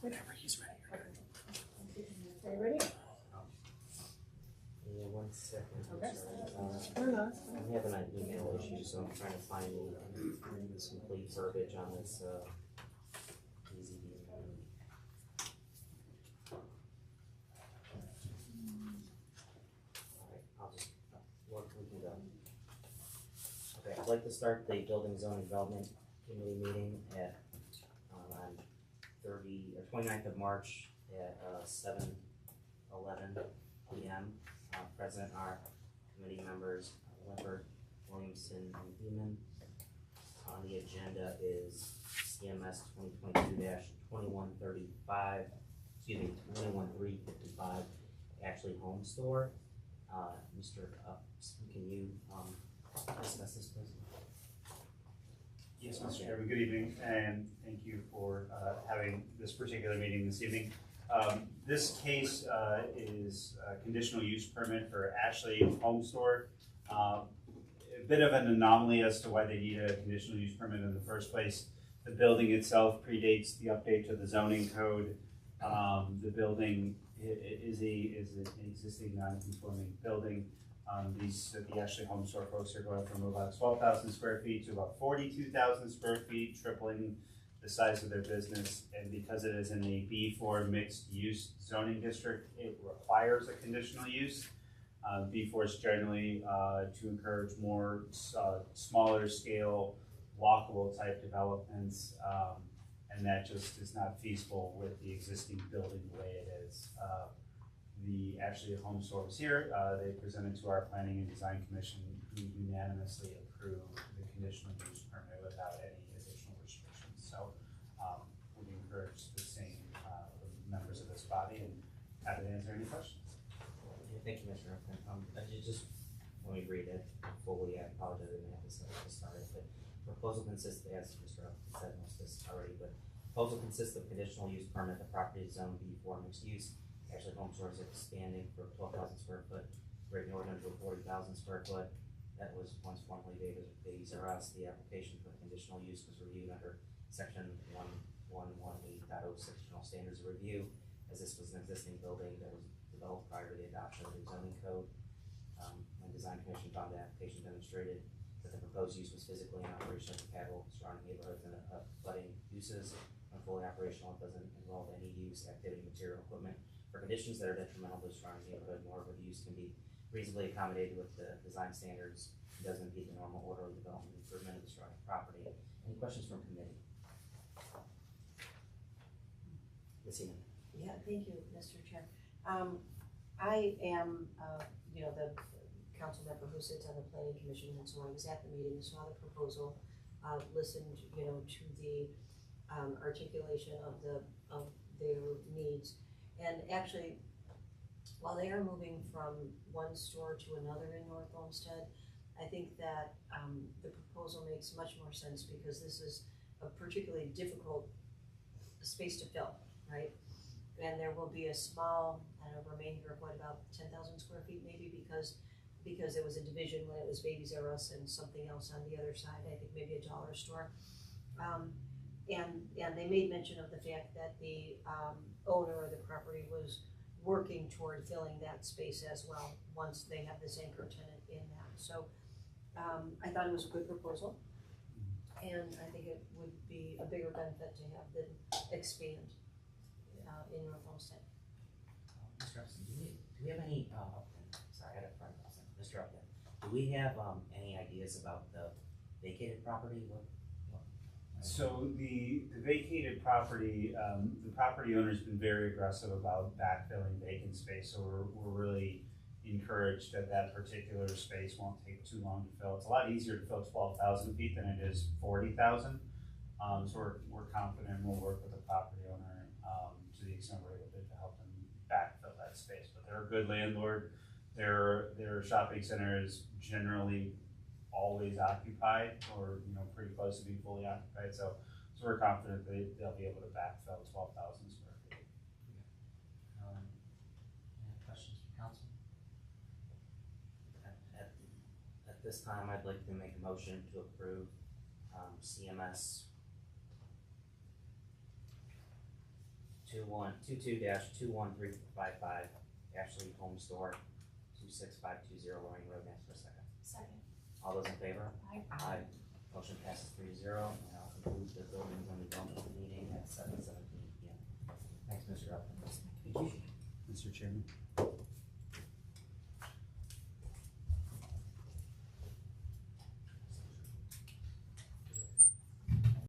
Whenever he's ready. Are you ready? Yeah, 1 second. Okay. I'm having an email issue, so I'm trying to find some complete verbiage on this, easy. Alright, I'll just, we can go. Okay, I'd like to start the Building Zoning Development Committee meeting at, on 29th of March at, 7:11 p.m. Present are committee members, Lippert, Williamson, and Beeman. On the agenda is CMS 2022-2135, 21355, Ashley Home Store. Mr. Can you discuss this, please? Yes, Mr. Chairman, good evening, and thank you for having this particular meeting this evening. This case is a conditional use permit for Ashley Home Store. A bit of an anomaly as to why they need a conditional use permit in the first place. The building itself predates the update to the zoning code. The building is an existing non-conforming building. The Ashley Home Store folks are going from about 12,000 square feet to about 42,000 square feet, tripling the size of their business. And because it is in a B4 mixed use zoning district, it requires a conditional use. B4 is generally to encourage more smaller scale, walkable type developments, and that just is not feasible with the existing building the way it is. The Ashley Home Store was here. They presented to our Planning and Design Commission, who unanimously approved the conditional use permit without any additional restrictions. So we encourage the same members of this body, and happy to answer any questions. Thank you, Mr. Upton. Just let me read it fully. I apologize, I didn't have this at the start. But proposal consists, as Mr. Upton said most of this already, but proposal consists of conditional use permit. The property is zoned B4 mixed use. Actually, Home Store is expanding for 12,000 square foot, right north to 40,000 square foot. That was once formerly Babies R Us. The application for conditional use was reviewed under section 1118.06 General Standards of Review, as this was an existing building that was developed prior to the adoption of the zoning code. The Design Commission found the application demonstrated that the proposed use was physically and operationally compatible with surrounding neighborhoods and abutting uses. When fully operational, it doesn't involve any use, activity, material, equipment, for conditions that are detrimental to the surrounding neighborhood, nor where the use can be reasonably accommodated with the design standards. It doesn't impede the normal orderly development and improvement of the surrounding property. Any questions from committee? Ms. Heeman. Yeah, thank you, Mr. Chair. I am, the council member who sits on the planning commission, and so I was at the meeting, saw the proposal, listened, to the articulation of their needs. And actually, while they are moving from one store to another in North Olmsted, I think that the proposal makes much more sense because this is a particularly difficult space to fill, right? And there will be a small remainder of about 10,000 square feet, maybe because there was a division when it was Babies R Us and something else on the other side. I think maybe a dollar store. And they made mention of the fact that the owner of the property was working toward filling that space as well once they have this anchor tenant in that. So I thought it was a good proposal, and I think it would be a bigger benefit to have them expand in North Olmsted. Mr. Upton, do we have any, sorry, I had a friend, Mr. Upton, do we have any ideas about the vacated property? So the vacated property, the property owner's been very aggressive about backfilling vacant space, so we're really encouraged that that particular space won't take too long to fill. It's a lot easier to fill 12,000 feet than it is 40,000. So we're confident we'll work with the property owner to the extent we're able to help them backfill that space. But they're a good landlord. Their shopping center is generally always occupied, or pretty close to being fully occupied. So we're confident they'll be able to backfill 12,000 square feet. Any questions from council? At this time, I'd like to make a motion to approve CMS 22-21355 Ashley Home Store, 26520 Loring Road, next for a second. Second. All those in favor? Aye. Motion passes 3-0, and I'll conclude the buildings and development meeting at 7:17 PM. Thanks, Mr. Upton. Mr. Chairman.